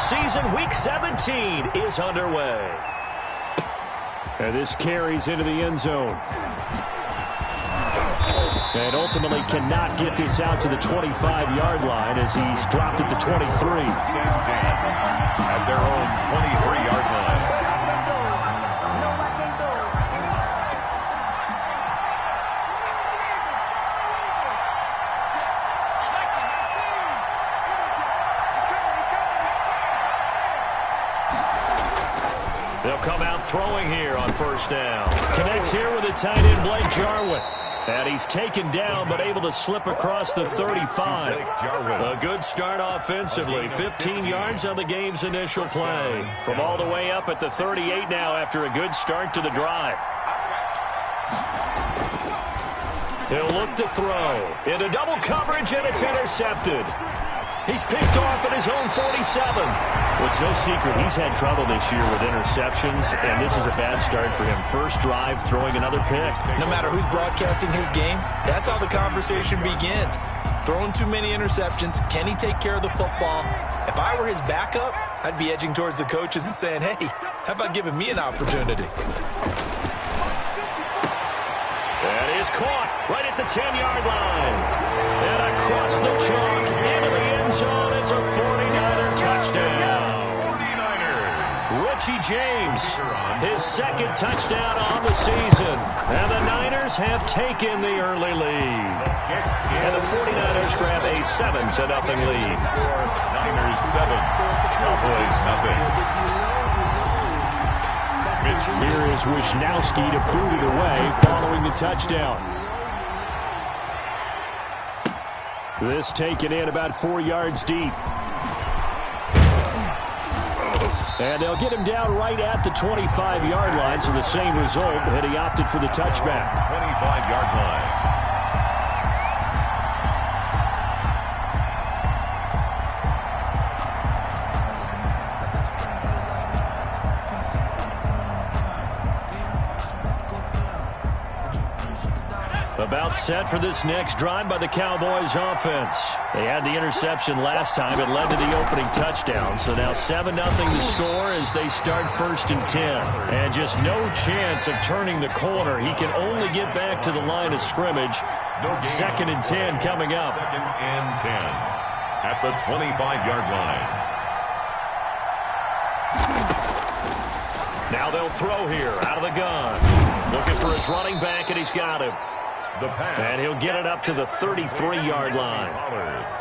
season, Week 17, is underway. And this carries into the end zone. And ultimately cannot get this out to the 25-yard line as he's dropped at the 23. At their own 23-yard line. They'll come out throwing here on first down. Connects here with the tight end, Blake Jarwin. And he's taken down, but able to slip across the 35. A good start offensively. 15 yards on the game's initial play. From all the way up at the 38 now after a good start to the drive. He'll look to throw. Into double coverage, and it's intercepted. He's picked off at his own 47. Well, it's no secret he's had trouble this year with interceptions, and this is a bad start for him. First drive, throwing another pick. No matter who's broadcasting his game, that's how the conversation begins. Throwing too many interceptions, can he take care of the football? If I were his backup, I'd be edging towards the coaches and saying, hey, how about giving me an opportunity? That is caught right at the 10-yard line. And across the chalk into the end zone. It's a 49er touchdown. 49ers. Richie James, his second touchdown on the season. And the Niners have taken the early lead. And the 49ers grab a 7-0 lead. Niners 7, Cowboys nothing. Here is Wisnowski to boot it away following the touchdown. This taken in about 4 yards deep. And they'll get him down right at the 25-yard line, so the same result, and he opted for the touchback. 25-yard line. About set for this next drive by the Cowboys offense. They had the interception last time. It led to the opening touchdown. So now 7-0 to score as they start 1st and 10. And just no chance of turning the corner. He can only get back to the line of scrimmage. 2nd and 10 coming up. 2nd and 10 at the 25-yard line. Now they'll throw here out of the gun. Looking for his running back, and he's got him. And he'll get it up to the 33-yard line.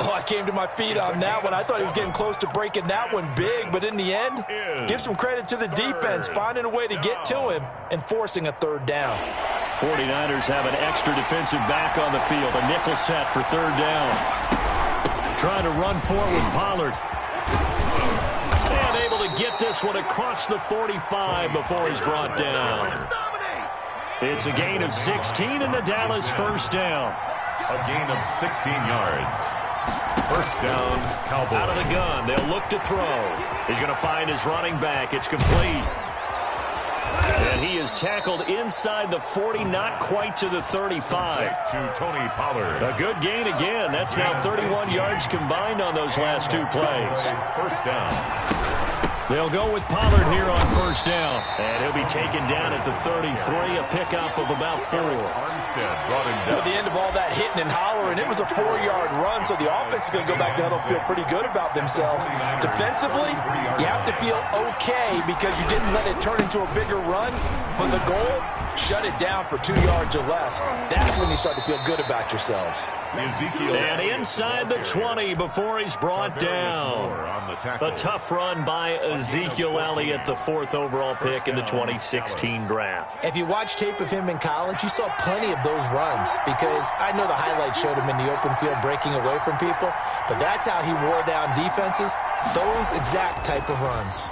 Oh, I came to my feet on that one. I thought he was getting close to breaking that one big, but in the end, give some credit to the defense, finding a way to get to him and forcing a 3rd down. 49ers have an extra defensive back on the field, a nickel set for 3rd down. Trying to run forward with Pollard. And able to get this one across the 45 before he's brought down. It's a gain of 16 and the Dallas 1st down. A gain of 16 yards. 1st down, Cowboys. Out of the gun, they'll look to throw. He's going to find his running back. It's complete. And he is tackled inside the 40, not quite to the 35. To Tony Pollard. A good gain again. That's now 31 yards combined on those last 2 plays. 1st down. They'll go with Pollard here on 1st down. And he'll be taken down at the 33, a pickup of about 4. Armstead brought him down. At the end of all that hitting and hollering, it was a 4-yard run, so the offense is going to go back down and feel pretty good about themselves. Defensively, you have to feel okay because you didn't let it turn into a bigger run, but the goal, shut it down for 2 yards or less. That's when you start to feel good about yourselves. And inside the 20 before he's brought down. A tough run by Ezekiel Elliott, the 4th overall pick in the 2016 draft. If you watch tape of him in college, you saw plenty of those runs because I know the highlights showed him in the open field breaking away from people, but that's how he wore down defenses, those exact type of runs.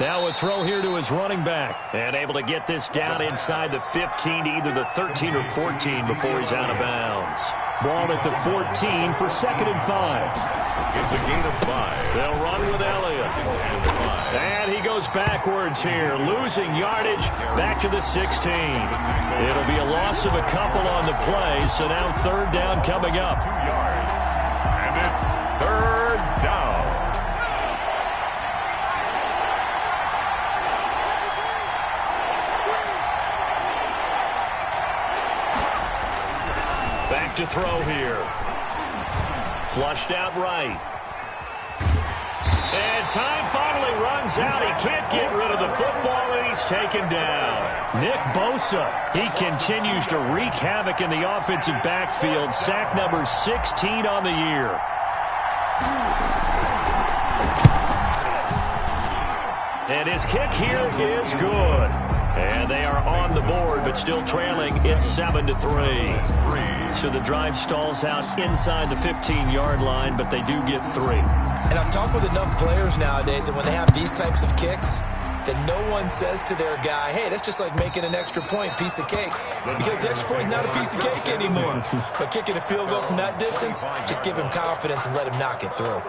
Now a throw here to his running back. And able to get this down inside the 15 to either the 13 or 14 before he's out of bounds. Ball at the 14 for 2nd and 5. It's a gain of 5. They'll run with Elliott. And he goes backwards here, losing yardage back to the 16. It'll be a loss of a couple on the play, so now 3rd down coming up. 2 yards. And it's 3rd down. Back to throw here. Flushed out right. And time finally runs out. He can't get rid of the football, and he's taken down. Nick Bosa, he continues to wreak havoc in the offensive backfield. Sack number 16 on the year. And his kick here is good. And they are on the board, but still trailing. It's 7-3. So the drive stalls out inside the 15-yard line, but they do get 3. And I've talked with enough players nowadays that when they have these types of kicks, that no one says to their guy, hey, that's just like making an extra point, piece of cake. Because the extra point is not a piece of cake anymore. But kicking a field goal from that distance, just give him confidence and let him knock it through.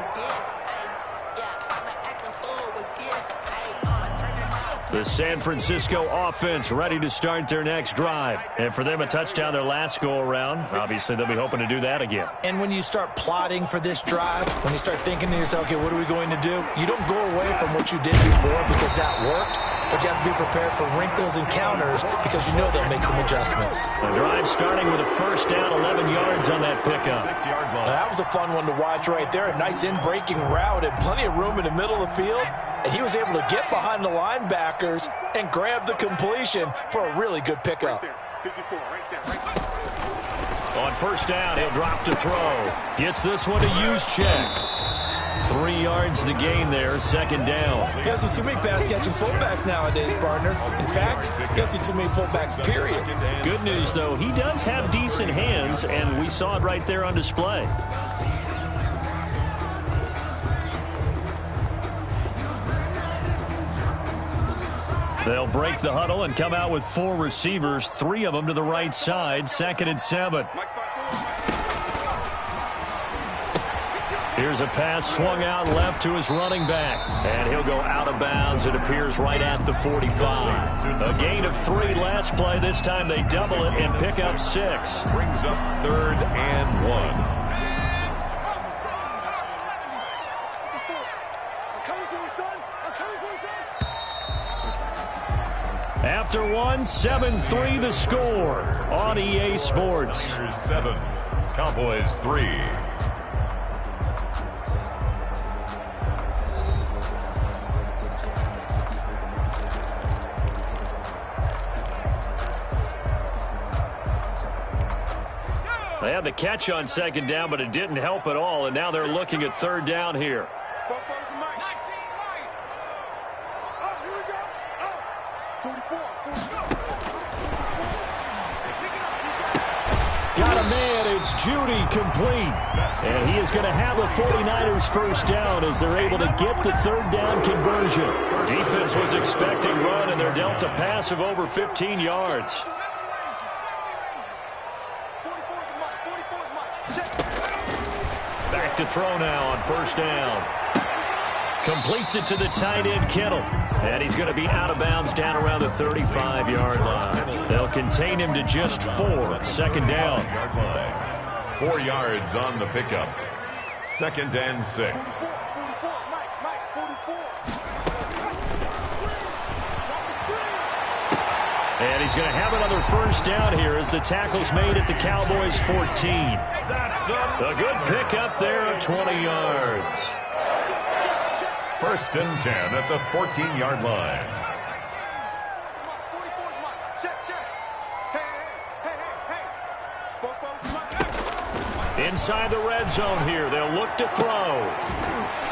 The San Francisco offense ready to start their next drive. And for them, a touchdown their last go-around. Obviously, they'll be hoping to do that again. And when you start plotting for this drive, when you start thinking to yourself, okay, what are we going to do? You don't go away from what you did before because that worked, but you have to be prepared for wrinkles and counters because you know they'll make some adjustments. The drive starting with a first down, 11 yards on that pickup. That was a fun one to watch right there. A nice in-breaking route and plenty of room in the middle of the field. And he was able to get behind the linebackers and grab the completion for a really good pickup. On first down, he'll drop to throw. Gets this one to use check. 3 yards the gain there, second down. You don't see too many pass-catching fullbacks nowadays, partner. In fact, you don't see too many fullbacks, period. Good news, though, he does have decent hands, and we saw it right there on display. They'll break the huddle and come out with 4 receivers, 3 of them to the right side, 2nd and 7. Here's a pass swung out left to his running back. And he'll go out of bounds. It appears right at the 45. A gain of 3 last play. This time they double it and pick up 6. Brings up 3rd and 1. After 1, 7-3 the score on EA Sports. Niners 7, Cowboys 3. They had the catch on 2nd down, but it didn't help at all, and now they're looking at 3rd down here. Got a man, it's Judy complete. And he is going to have the 49ers first down as they're able to get the 3rd down conversion. Defense was expecting run, and they're dealt a pass of over 15 yards. Back to throw now on first down. Completes it to the tight end, Kittle. And he's going to be out of bounds down around the 35-yard line. They'll contain him to just 4. 2nd down. 4 yards on the pickup. 2nd and 6. And he's going to have another first down here as the tackle's made at the Cowboys' 14. A good pickup there of 20 yards. 1st and 10 at the 14-yard line. Inside the red zone here, they'll look to throw.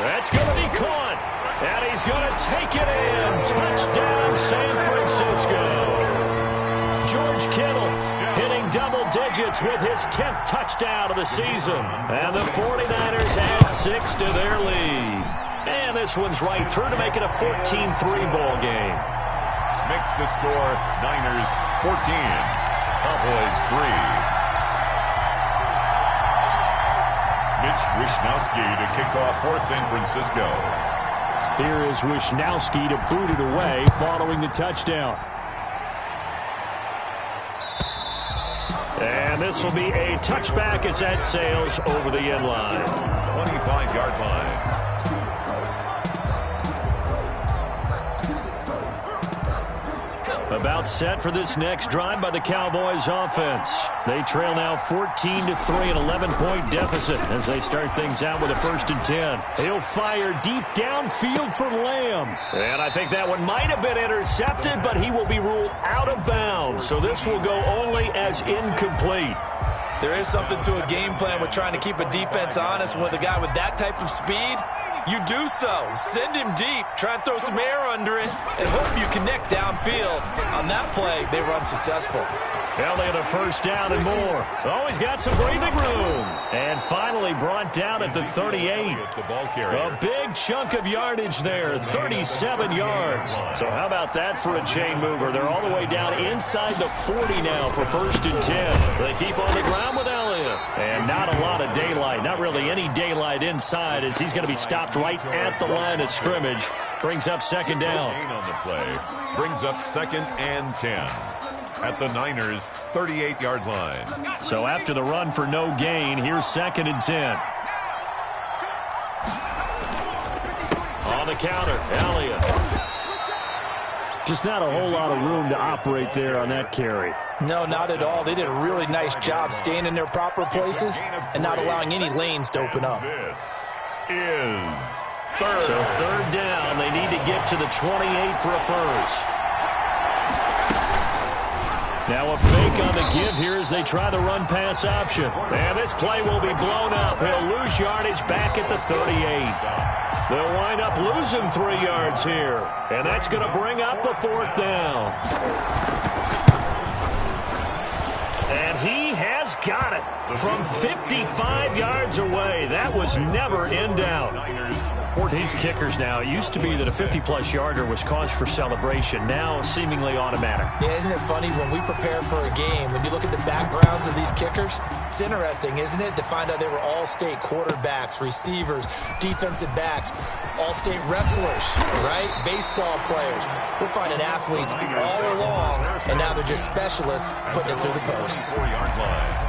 That's going to be caught. And he's going to take it in. Touchdown, San Francisco. George Kittle hitting double digits with his 10th touchdown of the season. And the 49ers add 6 to their lead. And this one's right through to make it a 14-3 ball game. Makes the score Niners 14, Cowboys 3. Mitch Wishnowsky to kick off for San Francisco. Here is Wishnowsky to boot it away following the touchdown. And this will be a touchback as that sails over the end line. 25-yard line. About set for this next drive by the Cowboys offense. They trail now 14-3, an 11-point deficit as they start things out with a 1st and 10. He'll fire deep downfield for Lamb. And I think that one might have been intercepted, but he will be ruled out of bounds. So this will go only as incomplete. There is something to a game plan with trying to keep a defense honest. With a guy with that type of speed, you do so. Send him deep. Try and throw some air under it and hope you connect downfield. On that play, they run successful. Elliott a 1st down and more. Oh, he's got some breathing room. And finally brought down at the 38. A big chunk of yardage there, 37 yards. So how about that for a chain mover? They're all the way down inside the 40 now for 1st and 10. They keep on the ground with Elliott. And not a lot of daylight, not really any daylight inside as he's going to be stopped right at the line of scrimmage. Brings up 2nd down. Gain on the play. Brings up 2nd and 10. At the Niners' 38-yard line. So after the run for no gain, here's 2nd and 10. On the counter, Elliott. Just not a whole lot of room to operate there on that carry. No, not at all. They did a really nice job staying in their proper places and not allowing any lanes to open up. This is 3rd. So 3rd down. They need to get to the 28 for a 1st. Now a fake on the give here as they try the run-pass option. And this play will be blown up. He'll lose yardage back at the 38. They'll wind up losing 3 yards here. And that's going to bring up the 4th down. And he has got it from 55 yards away. That was never in doubt. These kickers now, it used to be that a 50-plus yarder was cause for celebration. Now seemingly automatic. Yeah, isn't it funny when we prepare for a game, when you look at the backgrounds of these kickers, it's interesting, isn't it, to find out they were all-state quarterbacks, receivers, defensive backs, all-state wrestlers, right? Baseball players. We're finding athletes all along, and now they're just specialists putting it through the posts. 4-yard line.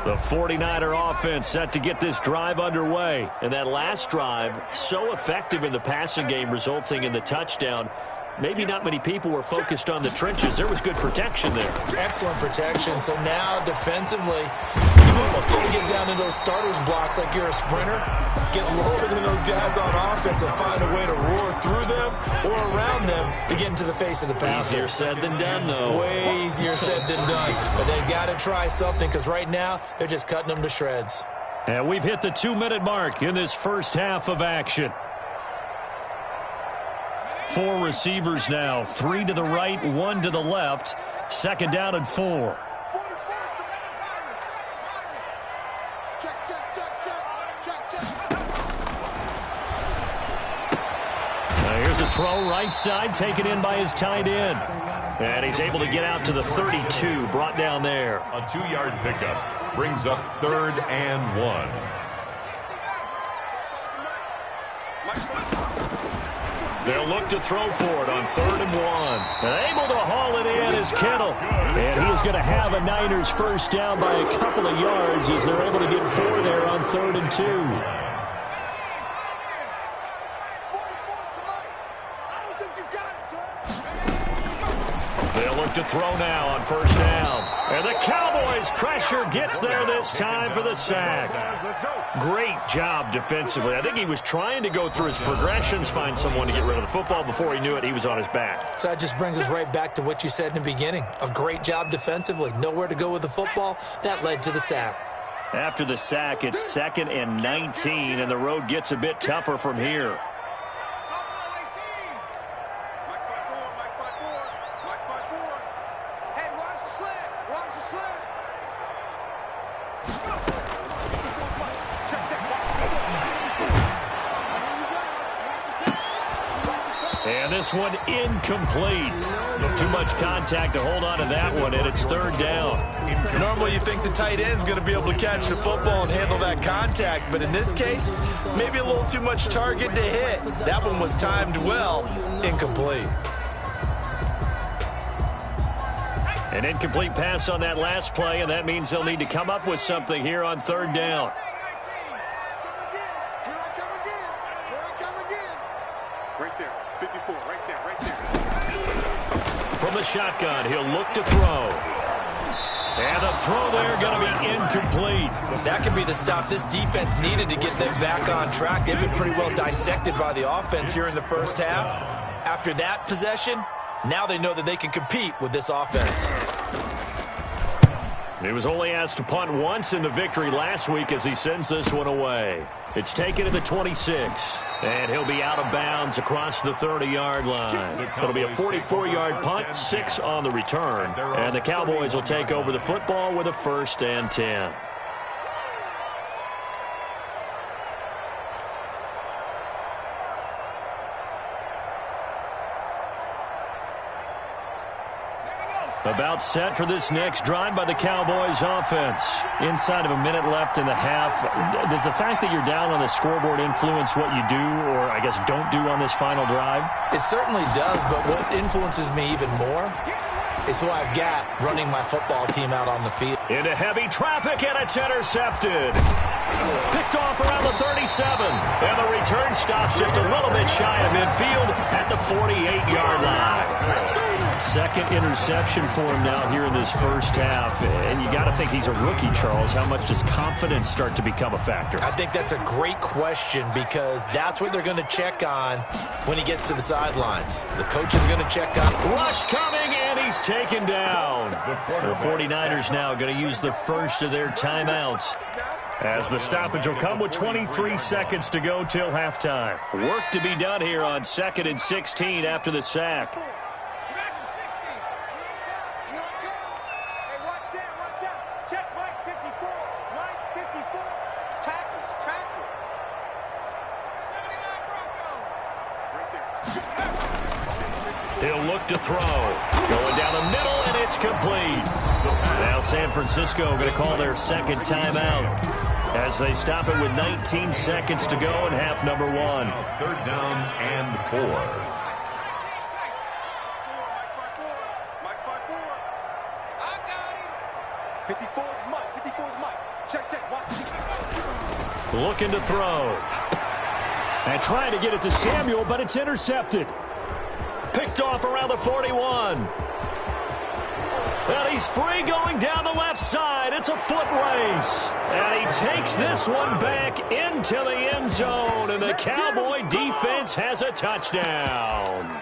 The 49er offense set to get this drive underway. And that last drive, so effective in the passing game, resulting in the touchdown. Maybe not many people were focused on the trenches. There was good protection there. Excellent protection. So now defensively, you almost got to get down in those starters blocks like you're a sprinter. Get lower than those guys on offense and find a way to roar through them or around them to get into the face of the passer. Easier said than done, though. Way easier said than done. But they've got to try something because right now they're just cutting them to shreds. And we've hit the 2-minute mark in this first half of action. 4 receivers now, 3 to the right, 1 to the left. 2nd down and 4. Here's a throw right side, taken in by his tight end. And he's able to get out to the 32, brought down there. A 2-yard pickup brings up 3rd and 1. They'll look to throw for it on 3rd and 1. And able to haul it in is Kittle. And he is going to have a Niners first down by a couple of yards as they're able to get 4 there on 3rd and 2. They'll look to throw now on 1st down. And the Cowboys pressure gets there this time for the sack. Great job defensively. I think he was trying to go through his progressions, find someone to get rid of the football. Before he knew it, he was on his back. So that just brings us right back to what you said in the beginning. A great job defensively. Nowhere to go with the football. That led to the sack. After the sack, it's 2nd and 19, and the road gets a bit tougher from here. And this one incomplete. Too much contact to hold on to that one, and it's third down. Normally you think the tight end's going to be able to catch the football and handle that contact, but in this case, maybe a little too much target to hit. That one was timed well, incomplete. An incomplete pass on that last play, and that means they'll need to come up with something here on third down. Right there, 54, right there. From the shotgun, he'll look to throw. And the throw there going to be incomplete. That could be the stop this defense needed to get them back on track. They've been pretty well dissected by the offense here in the first half. After that possession, now they know that they can compete with this offense. He was only asked to punt once in the victory last week as he sends this one away. It's taken to the 26, and he'll be out of bounds across the 30-yard line. It'll be a 44-yard punt, 6 on the return, and the Cowboys will take over the football with a 1st and 10. About set for this next drive by the Cowboys offense. Inside of a minute left in the half. Does the fact that you're down on the scoreboard influence what you do, or I guess don't do on this final drive? It certainly does, but what influences me even more is who I've got running my football team out on the field. Into heavy traffic, and it's intercepted. Picked off around the 37, and the return stops just a little bit shy of midfield at the 48-yard line. Second interception for him now here in this first half. And you got to think he's a rookie, Charles. How much does confidence start to become a factor? I think that's a great question because that's what they're going to check on when he gets to the sidelines. The coach is going to check on. Rush coming, and he's taken down. The 49ers now going to use the first of their timeouts, as the stoppage will come with 23 seconds to go till halftime. Work to be done here on 2nd and 16 after the sack. He'll look to throw. Going down the middle, and it's complete. Now San Francisco going to call their second timeout as they stop it with 19 seconds to go in half number 1. 3rd down and 4. Mike's 5-4. I got him. 54's Mike. 54's Mike. Check. Watch. Looking to throw. And trying to get it to Samuel, but it's intercepted. Picked off around the 41. And he's free going down the left side. It's a foot race. And he takes this one back into the end zone. And the Cowboy defense has a touchdown.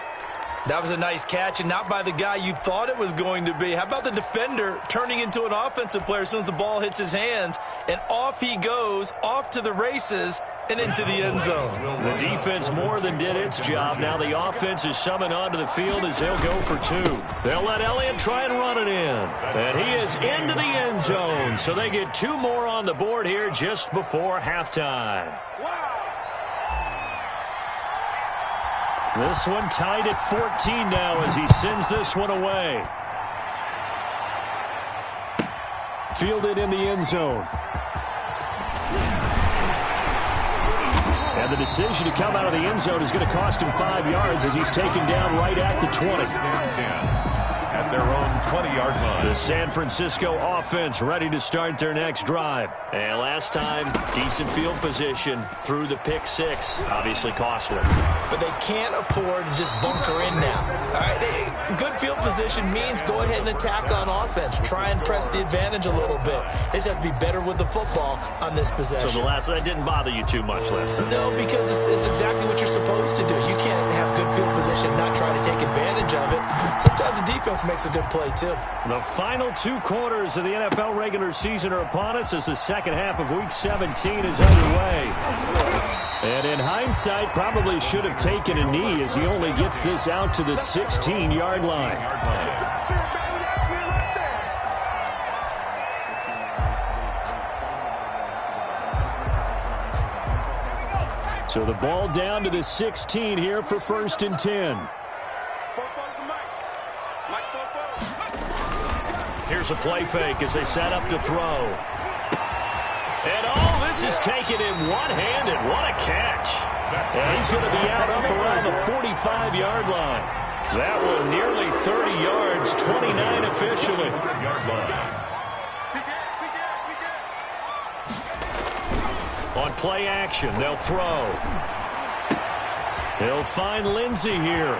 That was a nice catch, and not by the guy you thought it was going to be. How about the defender turning into an offensive player as soon as the ball hits his hands, and off he goes, off to the races, and into the end zone. The defense more than did its job. Now the offense is summoned onto the field as they'll go for 2. They'll let Elliott try and run it in. And he is into the end zone. So they get 2 more on the board here just before halftime. This one tied at 14 now as he sends this one away. Fielded in the end zone. And the decision to come out of the end zone is going to cost him 5 yards as he's taken down right at the 20. At their own 20-yard line. The San Francisco offense ready to start their next drive. And last time, decent field position through the pick 6. Obviously costly. But they can't afford to just bunker in now. All right, good field position means go ahead and attack on offense. Try and press the advantage a little bit. They just have to be better with the football on this possession. So that didn't bother you too much last time? No, because it's exactly what you're supposed to do. You can't have good field position and not try to take advantage of it. Sometimes the defense makes a good play, too. The final 2 quarters of the NFL regular season are upon us as the second half of Week 17 is underway. And in hindsight, probably should have taken a knee as he only gets this out to the 16-yard line. So the ball down to the 16 here for 1st and 10. Here's a play fake as they set up to throw. And this is taken in one-handed. What a catch. And he's going to be out up around the 45-yard line. That one nearly 30 yards, 29 officially. On play action, they'll throw. He'll find Lindsey here.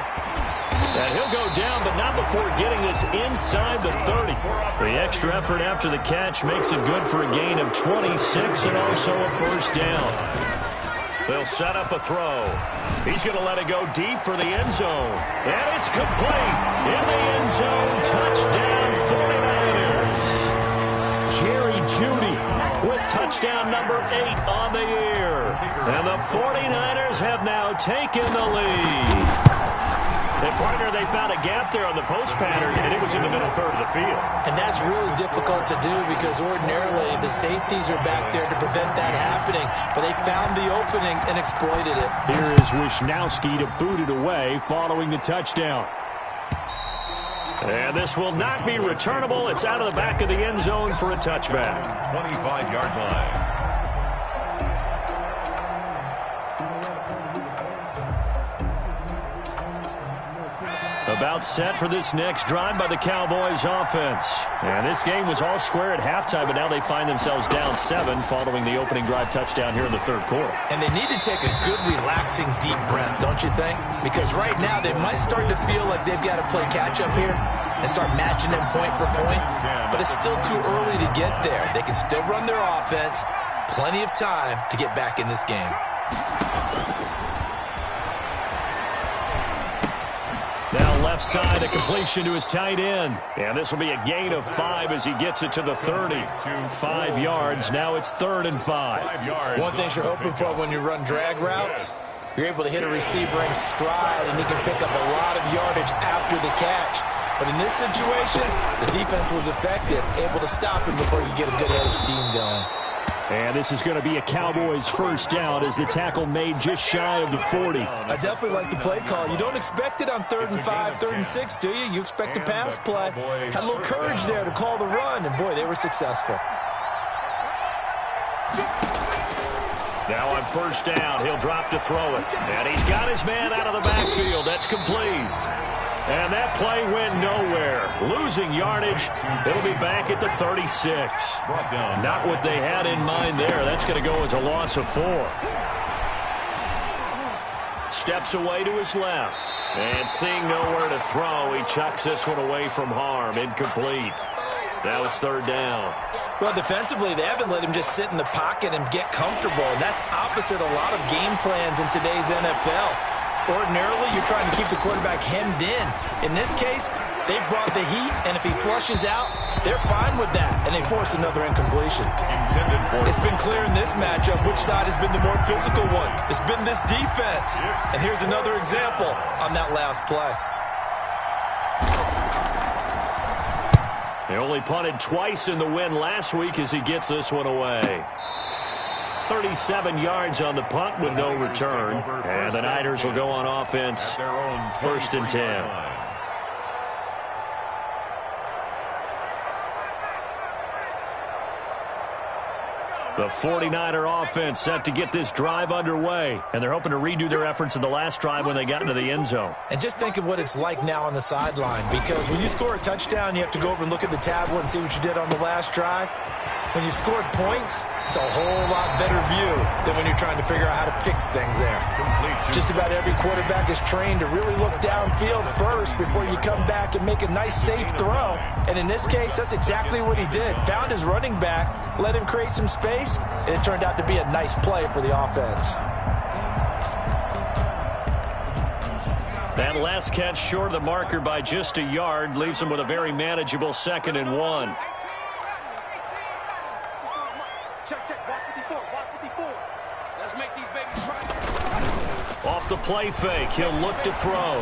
And he'll go down, but not before getting this inside the 30. The extra effort after the catch makes it good for a gain of 26 and also a first down. They'll set up a throw. He's going to let it go deep for the end zone. And it's complete. In the end zone, touchdown 49ers. Jerry Jeudy with touchdown number 8 on the year. And the 49ers have now taken the lead. And, partner, they found a gap there on the post pattern, and it was in the middle third of the field. And that's really difficult to do because ordinarily the safeties are back there to prevent that happening. But they found the opening and exploited it. Here is Wisnowski to boot it away following the touchdown. And this will not be returnable. It's out of the back of the end zone for a touchback. 25-yard line. About set for this next drive by the Cowboys offense. And this game was all square at halftime, but now they find themselves down 7 following the opening drive touchdown here in the third quarter. And they need to take a good, relaxing, deep breath, don't you think? Because right now they might start to feel like they've got to play catch-up here and start matching them point for point. But it's still too early to get there. They can still run their offense. Plenty of time to get back in this game. Now left side, a completion to his tight end. And this will be a gain of 5 as he gets it to the 30. 5 yards. Now it's 3rd and 5. One thing you're hoping for when you run drag routes, you're able to hit a receiver in stride, and he can pick up a lot of yardage after the catch. But in this situation, the defense was effective, able to stop him before you get a good head of steam going. And this is going to be a Cowboys first down as the tackle made just shy of the 40. I definitely like the play call. You don't expect it on 3rd and 5, 3rd and 6, do you? You expect a pass play. Had a little courage there to call the run, and boy, they were successful. Now on first down, he'll drop to throw it. And he's got his man out of the backfield. That's complete. And that play went nowhere. Losing yardage. It'll be back at the 36. Not what they had in mind there. That's going to go as a loss of 4. Steps away to his left. And seeing nowhere to throw, he chucks this one away from harm. Incomplete. Now it's 3rd down. Well, defensively, they haven't let him just sit in the pocket and get comfortable. And that's opposite a lot of game plans in today's NFL. Ordinarily, you're trying to keep the quarterback hemmed in. In this case, they brought the heat, and if he flushes out, they're fine with that, and they force another incompletion. It's been clear in this matchup which side has been the more physical one. It's been this defense. And here's another example on that last play. They only punted twice in the win last week as he gets this one away. 37 yards on the punt with no return. And the Niners will go on offense. 1st and 10. The 49er offense set to get this drive underway. And they're hoping to redo their efforts in the last drive when they got into the end zone. And just think of what it's like now on the sideline. Because when you score a touchdown, you have to go over and look at the tablet and see what you did on the last drive. When you scored points, it's a whole lot better view than when you're trying to figure out how to fix things there. Just about every quarterback is trained to really look downfield first before you come back and make a nice, safe throw. And in this case, that's exactly what he did. Found his running back, let him create some space, and it turned out to be a nice play for the offense. That last catch short of the marker by just a yard leaves him with a very manageable 2nd and 1. Off the play fake, he'll look to throw.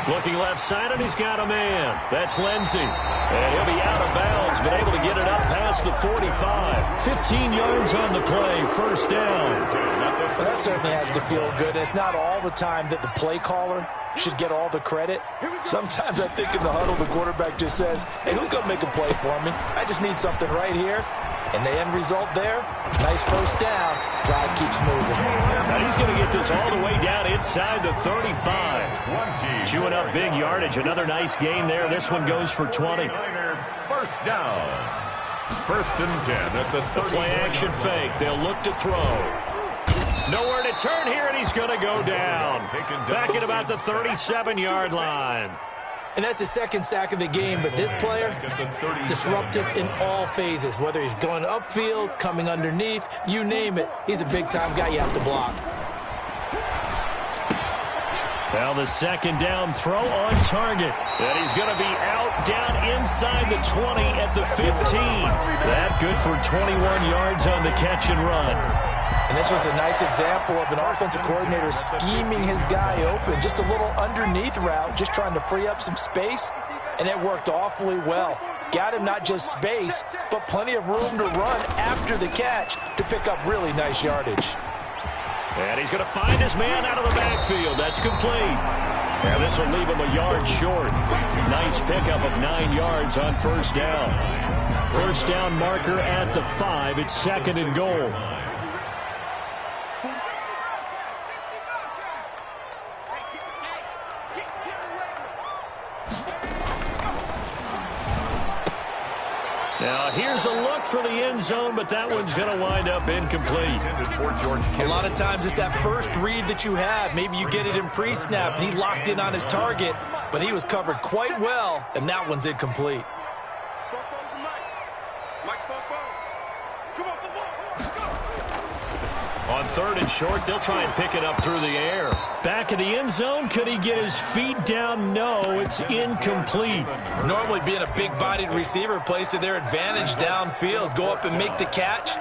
Looking left side, and he's got a man. That's Lindsey. And he'll be out of bounds, but able to get it up past the 45. 15 yards on the play, 1st down. Well, that certainly has to feel good. It's not all the time that the play caller should get all the credit. Sometimes I think in the huddle, the quarterback just says, hey, who's going to make a play for me? I just need something right here. And the end result there, nice first down. Drive keeps moving. Now he's going to get this all the way down inside the 35. Chewing up big yardage. Another nice gain there. This one goes for 20. First down. First and 10 at the 30. Play action fake. They'll look to throw. Nowhere to turn here, and he's going to go down. Back at about the 37-yard line. And that's his second sack of the game, but this player, disruptive in all phases, whether he's going upfield, coming underneath, you name it. He's a big-time guy you have to block. Now the second down throw on target. And he's going to be out down inside the 20 at the 15. That good for 21 yards on the catch and run. And this was a nice example of an offensive coordinator scheming his guy open. Just a little underneath route, just trying to free up some space, and it worked awfully well. Got him not just space, but plenty of room to run after the catch to pick up really nice yardage. And he's going to find his man out of the backfield. That's complete. And this will leave him a yard short. Nice pickup of 9 yards on first down. First down marker at the 5. It's second and goal. Now, here's a look for the end zone, but that one's going to wind up incomplete. A lot of times it's that first read that you have. Maybe you get it in pre-snap, and he locked in on his target, but he was covered quite well, and that one's incomplete. On third and short, they'll try and pick it up through the air. Back of the end zone, could he get his feet down? No, it's incomplete. Normally being a big-bodied receiver plays to their advantage downfield. Go up and make the catch,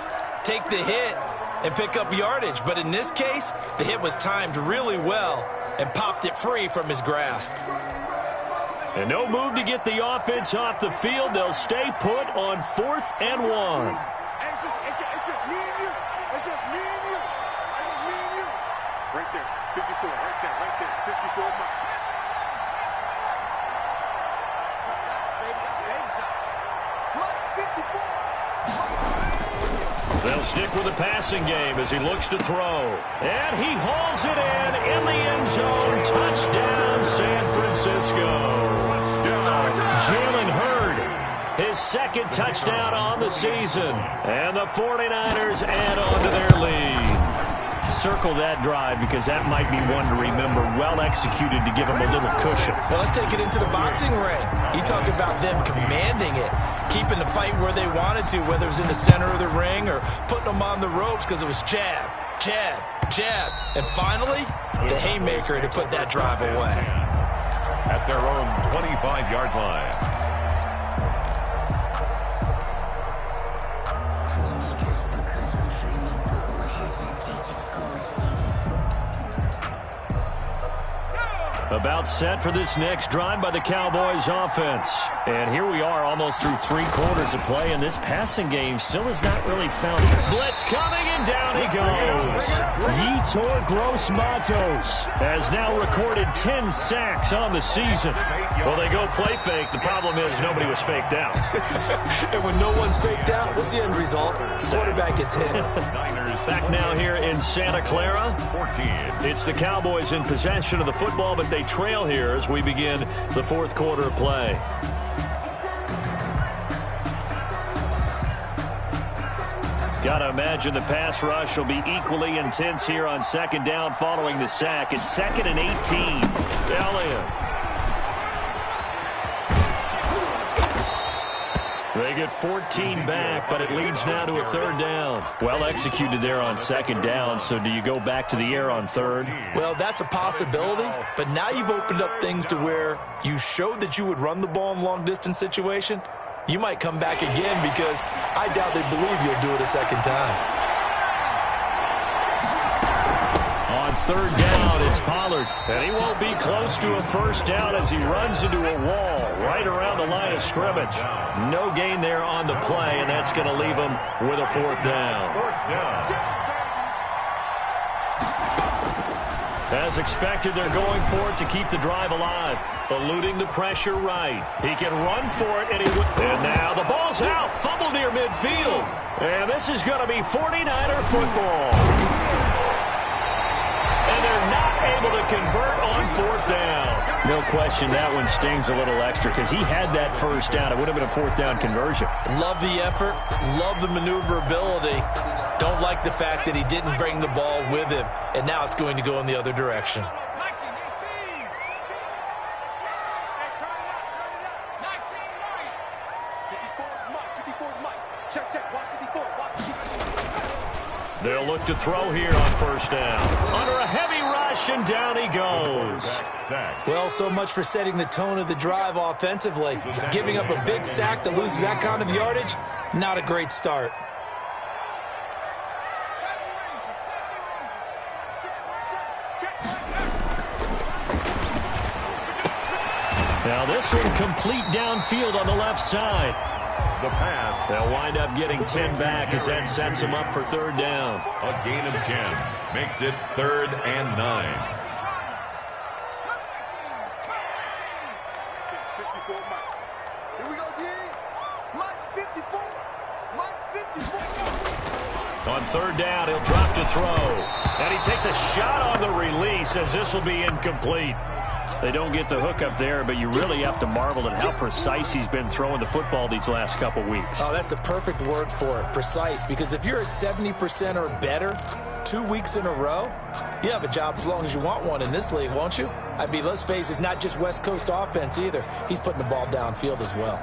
take the hit, and pick up yardage. But in this case, the hit was timed really well and popped it free from his grasp. And no move to get the offense off the field. They'll stay put on 4th and 1. It's just me and you. It's just me and you. It's just me and you. Right there. 54. Right there. 54 Mike. That's shot, baby. That's a baby shot. Mike, 54. They'll stick with the passing game as he looks to throw. And he hauls it in the end zone. Touchdown, San Francisco. Jalen Hurd, his second touchdown on the season. And the 49ers add on to their lead. Circle that drive because that might be one to remember. Well executed to give him a little cushion. Well, let's take it into the boxing ring. You talk about them commanding it, keeping the fight where they wanted to, whether it was in the center of the ring or putting them on the ropes because it was jab, jab, jab. And finally, the haymaker to put that drive away. At their own 25-yard line. About set for this next drive by the Cowboys offense. And here we are almost through 3 quarters of play, and this passing game still has not really found it. Blitz coming, and down he goes. Yetur Gross-Matos has now recorded 10 sacks on the season. Well, they go play fake. The problem is nobody was faked out. And when no one's faked out, what's the end result? Quarterback gets hit. Back now here in Santa Clara. 14. It's the Cowboys in possession of the football, but they trail here as we begin the 4th quarter of play. Gotta imagine the pass rush will be equally intense here on second down following the sack. It's 2nd and 18. Elliott. They get 14 back, but it leads now to a 3rd down. Well executed there on 2nd down, so do you go back to the air on 3rd? Well, that's a possibility, but now you've opened up things to where you showed that you would run the ball in long-distance situation. You might come back again because I doubt they believe you'll do it a second time. On 3rd down, it's Pollard. And he won't be close to a 1st down as he runs into a wall right around the line of scrimmage. No gain there on the play, and that's going to leave him with a 4th down. As expected, they're going for it to keep the drive alive. Eluding the pressure right. He can run for it, and and now the ball's out. Fumble near midfield. And this is going to be 49er football. And they're not able to convert on fourth down. No question that one stings a little extra because he had that first down. It would have been a fourth down conversion. Love the effort. Love the maneuverability. Don't like the fact that he didn't bring the ball with him. And now it's going to go in the other direction. They'll look to throw here on first down. Under a heavy rush, and down he goes. Well, so much for setting the tone of the drive offensively. Giving up a big sack that loses that kind of yardage, not a great start. Now this one complete downfield on the left side. The pass. They'll wind up getting 10 back as that sets them up for third down. A gain of 10 makes it 3rd and 9. 54, Mike. Here we go, D. Mike 54. Mike 54. On third down, he'll drop to throw. And he takes a shot on the release as this will be incomplete. They don't get the hook up there, but you really have to marvel at how precise he's been throwing the football these last couple weeks. Oh, that's the perfect word for it, precise, because if you're at 70% or better 2 weeks in a row, you have a job as long as you want one in this league, won't you? I mean, let's face it, it's not just West Coast offense either. He's putting the ball downfield as well.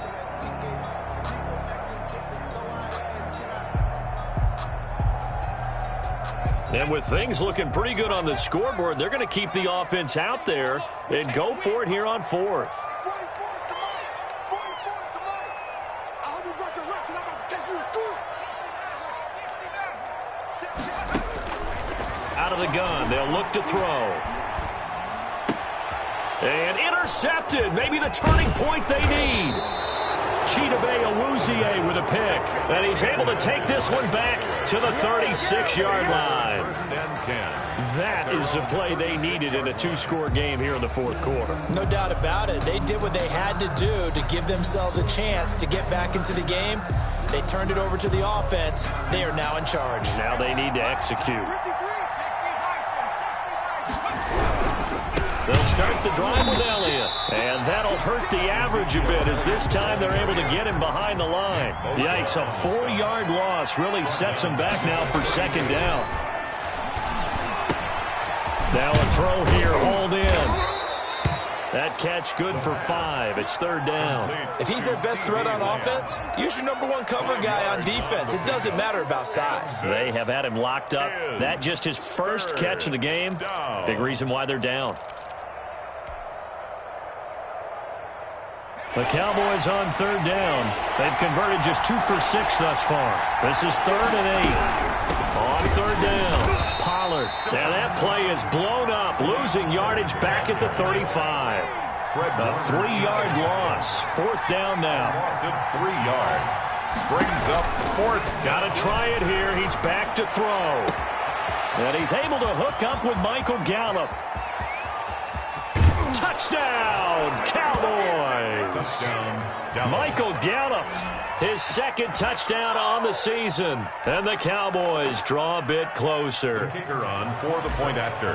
And with things looking pretty good on the scoreboard, they're going to keep the offense out there and go for it here on fourth. 44 to Mike. 44 to Mike. I hope you brought your rest because I'm about to take you to school. Out of the gun, they'll look to throw. And intercepted. Maybe the turning point they need. Chidobe Awuzie with a pick. And he's able to take this one back to the 36-yard line. 1st and 10. That is the play they needed in a two-score game here in the fourth quarter. No doubt about it. They did what they had to do to give themselves a chance to get back into the game. They turned it over to the offense. They are now in charge. Now they need to execute. They'll start the drive with Elliott. And that'll hurt the average a bit as this time they're able to get him behind the line. Yikes, a 4-yard loss really sets him back now for second down. Now a throw here, hauled in. That catch good for 5. It's third down. If he's their best threat on offense, use your #1 cover guy on defense. It doesn't matter about size. They have had him locked up. That just his first catch of the game. Big reason why they're down. The Cowboys on third down. They've converted just 2 for 6 thus far. This is 3rd and 8. On third down, Pollard. And that play is blown up, losing yardage back at the 35. A 3-yard loss. 4th down now. Loss of 3 yards. Brings up 4th. Got to try it here. He's back to throw. And he's able to hook up with Michael Gallup. Touchdown, Cowboys! Touchdown, Michael Gallup, his second touchdown on the season. And the Cowboys draw a bit closer. Kicker on for the point after.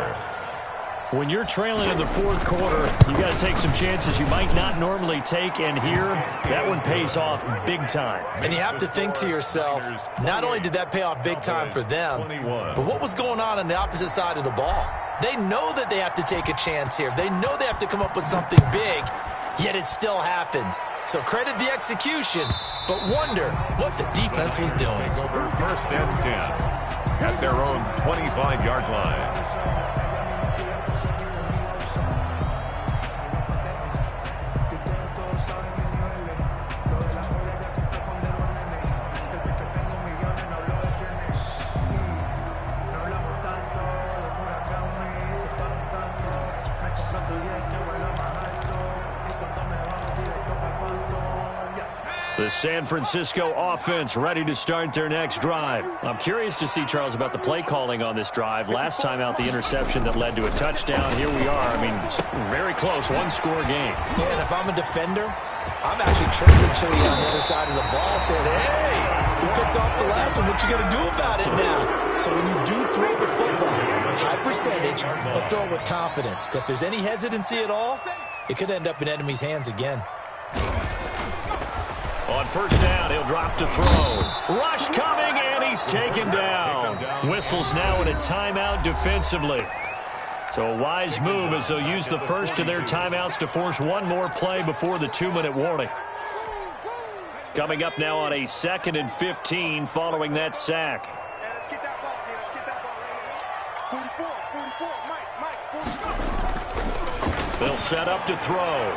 When you're trailing in the fourth quarter, you got to take some chances you might not normally take, and here, that one pays off big time. And you have to think to yourself, not only did that pay off big time for them, but what was going on the opposite side of the ball? They know that they have to take a chance here. They know they have to come up with something big, yet it still happens. So credit the execution, but wonder what the defense was doing. 1st and 10 at their own 25-yard line. The San Francisco offense ready to start their next drive. I'm curious to see, Charles, about the play calling on this drive. Last time out, the interception that led to a touchdown. Here we are. I mean, very close, one-score game. Yeah, and if I'm a defender, I'm actually trailing Chili on the other side of the ball, saying, hey, we picked off the last one. What you going to do about it now? So when you do throw the football, high percentage, but throw it with confidence. If there's any hesitancy at all, it could end up in enemy's hands again. On first down, he'll drop to throw. Rush coming, and he's taken down. Whistles now in a timeout defensively. So a wise move as they'll use the first of their timeouts to force one more play before the 2-minute warning. Coming up now on a 2nd and 15 following that sack. Let's get that ball here. Let's get that ball. 44, Mike, 44. They'll set up to throw.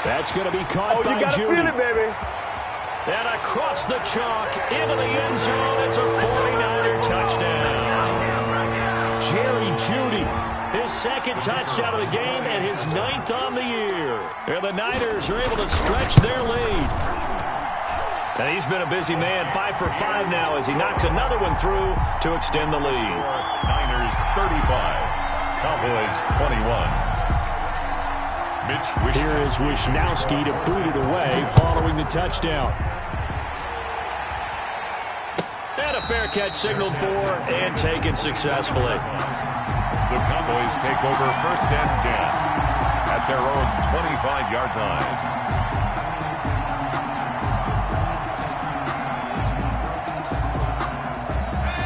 That's going to be caught by You got to Judy. feel it, baby. And across the chalk into the end zone. It's a 49er touchdown. Jerry Judy, his 2nd touchdown of the game and his 9th on the year. And the Niners are able to stretch their lead. And he's been a busy man, 5 for 5 now as he knocks another one through to extend the lead. Niners 35, Cowboys 21. Here is Wishnowski to boot it away following the touchdown. And a fair catch signaled for and taken successfully. The Cowboys take over 1st and 10 at their own 25-yard line.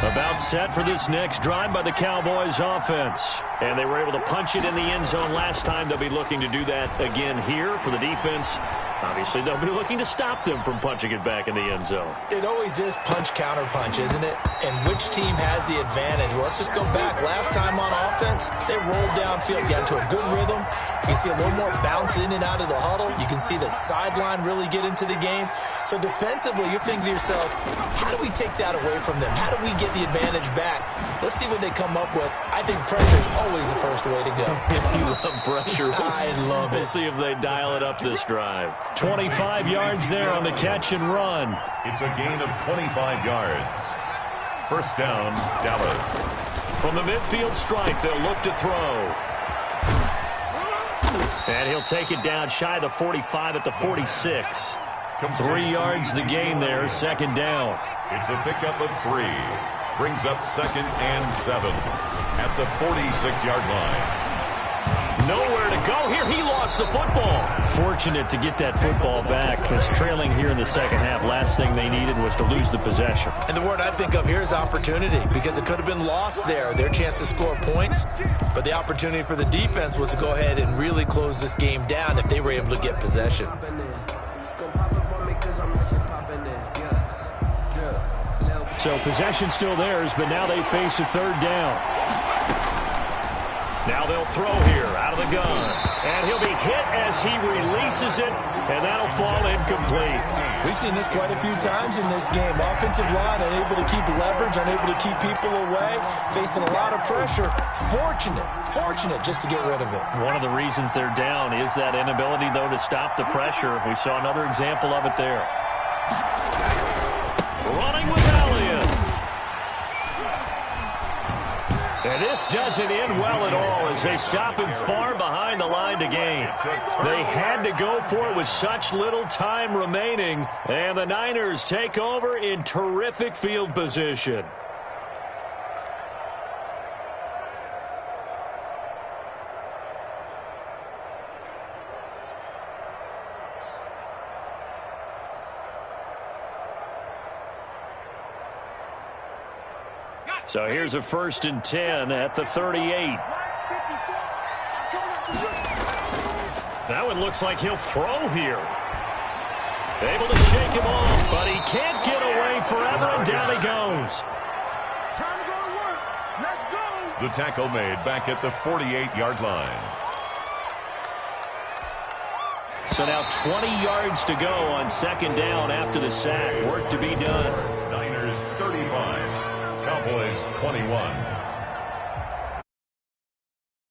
About set for this next drive by the Cowboys offense. And they were able to punch it in the end zone last time. They'll be looking to do that again here for the defense. Obviously, they'll be looking to stop them from punching it back in the end zone. It always is punch-counter-punch, isn't it? And which team has the advantage? Well, let's just go back. Last time on offense, they rolled downfield, got into a good rhythm. You can see a little more bounce in and out of the huddle. You can see the sideline really get into the game. So defensively, you're thinking to yourself, how do we take that away from them? How do we get the advantage back? Let's see what they come up with. I think pressure is always the first way to go. You love pressure. I love it. We'll see if they dial it up this drive. 25 yards there on the catch and run. It's a gain of 25 yards. First down, Dallas. From the midfield stripe, they'll look to throw. And he'll take it down shy of the 45 at the 46. 3 yards the gain there, 2nd down. It's a pickup of 3. Brings up 2nd and 7 at the 46-yard line. Nowhere to go here. He lost the football. Fortunate to get that football back because trailing here in the second half, last thing they needed was to lose the possession. And the word I think of here is opportunity because it could have been lost there, their chance to score points. But the opportunity for the defense was to go ahead and really close this game down if they were able to get possession. So possession still theirs, but now they face a 3rd down. Now they'll throw here out of the gun. And he'll be hit as he releases it, and that'll fall incomplete. We've seen this quite a few times in this game. Offensive line unable to keep leverage, unable to keep people away, facing a lot of pressure. Fortunate just to get rid of it. One of the reasons they're down is that inability, though, to stop the pressure. We saw another example of it there. Running with Elliott. And this doesn't end well at all as they stop him far behind the line to gain. They had to go for it with such little time remaining. And the Niners take over in terrific field position. So here's a 1st and 10 at the 38. That one looks like he'll throw here. Able to shake him off, but he can't get away forever, and down he goes. Time to go to work. Let's go. The tackle made back at the 48-yard line. So now 20 yards to go on 2nd down after the sack. Work to be done. Niners 35. Cowboys 21.